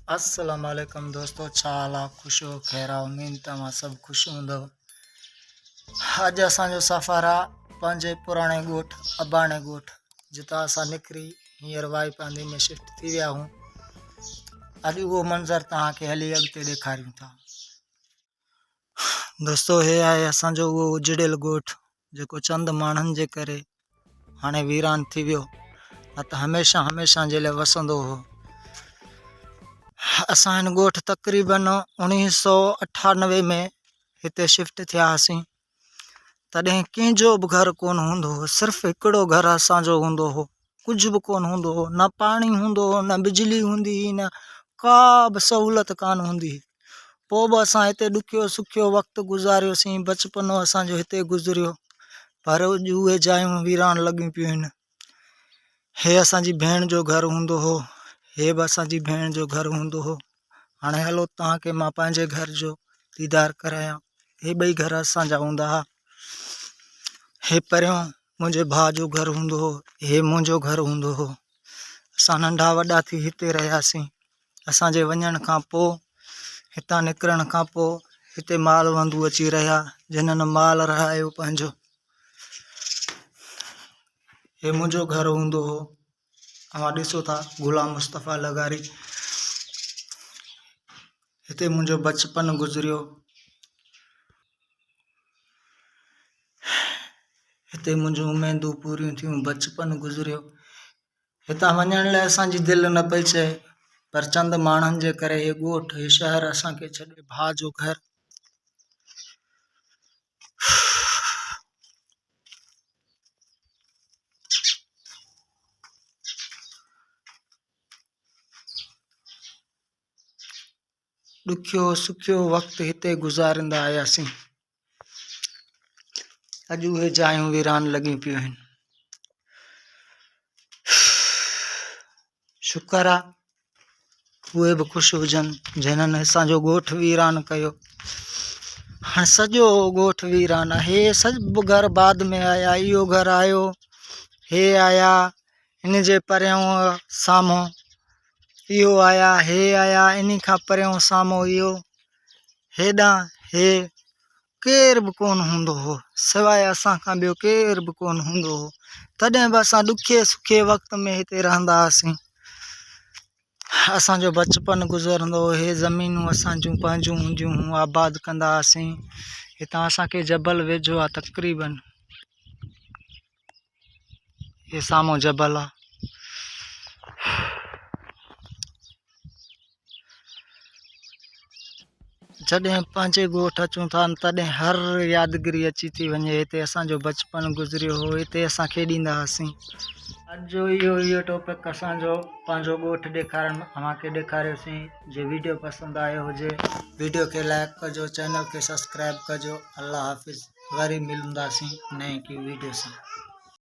अस्सलाम वालेकुम दोस्तों, चाला खुशो खैरा उम्मीद तव्हां सब खुश हूंदव। अॼु असांजो सफ़र आहे पंहिंजे पुराणे ॻोठ अबाणे ॻोठ, जितां असां निकिरी हींअर वाई पांदी में शिफ्ट थी विया हूं। अॼु उहो मंज़र तव्हांखे हली अॻिते ॾेखारियूं था। दोस्तों, हे आहे असांजो उहो उजड़ियल ॻोठ जेको चंद माण्हुनि जे करे हाणे वीरान थी वियो, न त हमेशह हमेशह जे लाइ वसंदो हो। असां हिन ॻोठ तक़रीबन 1998 में हिते शिफ्ट थिया हुआसीं। तॾहिं कंहिंजो बि घर कोन हूंदो हो, सिर्फ़ु हिकिड़ो घर असांजो हूंदो हो। कुझु बि कोन हूंदो हो, न पाणी हूंदो हो, न बिजली हूंदी हुई, न का बि सहूलियत कान हूंदी। पोइ बि असां हिते ॾुखियो सुखियो वक़्तु गुज़ारियोसीं, बचपनो असांजो हिते गुज़रियो। पर अॼु उहे जायूं वीरान लॻियूं पियूं आहिनि। हे असांजी भेण जो घर हूंदो हो, हे बि असांजी भेण जो घर हूंदो हो। हाणे हलो तव्हांखे मां पंहिंजे घर जो दीदार करायां। हे ॿई घर असांजा हूंदा हुआ। हे पहिरियों मुंहिंजे भाउ जो घर हूंदो हो, हे मुंहिंजो घर हूंदो हो। असां नंढा वॾा थी हिते रहियासीं। असांजे वञण खां पोइ, हितां निकिरण खां पोइ हिते माल वंदू अची रहिया, जिन्हनि माल रहायो पंहिंजो। हे मुंहिंजो घर हूंदो हो। तव्हां ॾिसो था गुलाम मुस्तफ़ा लगारी। हिते मुंहिंजो बचपन गुज़रियो। हिते मुंहिंजूं उमेदूं पूरियूं थियूं, बचपन गुज़रियो। हितां वञण लाइ असांजी दिलि न पई चए, पर चंद माण्हुनि जे करे हे ॻोठ, हे शहर असांखे छॾे भाउ जो घर। ॾुखियो सुखियो वक़्तु हिते गुज़ारींदा आयासीं। अॼु उहे जायूं वीरान लॻियूं पियूं आहिनि। शुक्र आहे उहे बि ख़ुशि हुजनि जिन्हनि असांजो ॻोठ वीरान कयो। हाणे सॼो ॻोठ वीरान आहे। हे सभु घर बाद में आया। इहो घर आयो, हे आया, इन जे परियां साम्हूं इहो आया, हे आया, इन खां परियां साम्हूं इहो। हेॾां हे केर बि कोन हूंदो हो, सवाइ असां खां ॿियो केर बि कोन हूंदो हो। तॾहिं बि असां ॾुखे सुखे वक़्त में हिते रहंदा हुआसीं। असांजो बचपन गुज़रंदो हो। हे ज़मीनूं असांजूं पंहिंजूं हूंदियूं हुयूं, आबाद कंदा हुआसीं। हितां असांखे जबल वेझो आहे तक़रीबन। हे साम्हूं जबल आहे। जॾहिं पंहिंजे ॻोठ अचूं था तॾहिं हर यादगिरी अची थी वञे। हिते असांजो बचपन गुज़रियो हो, हिते असां खेॾींदा हुआसीं। अॼु जो इहो टॉपिक असांजो पंहिंजो ॻोठ ॾेखारण तव्हांखे ॾेखारियोसीं। जे वीडियो पसंदि आयो हुजे, वीडियो खे लाइक कजो, चैनल खे सब्सक्राइब कजो। अल्लाह हाफ़िज़। वरी मिलंदासीं नई की वीडियो सां।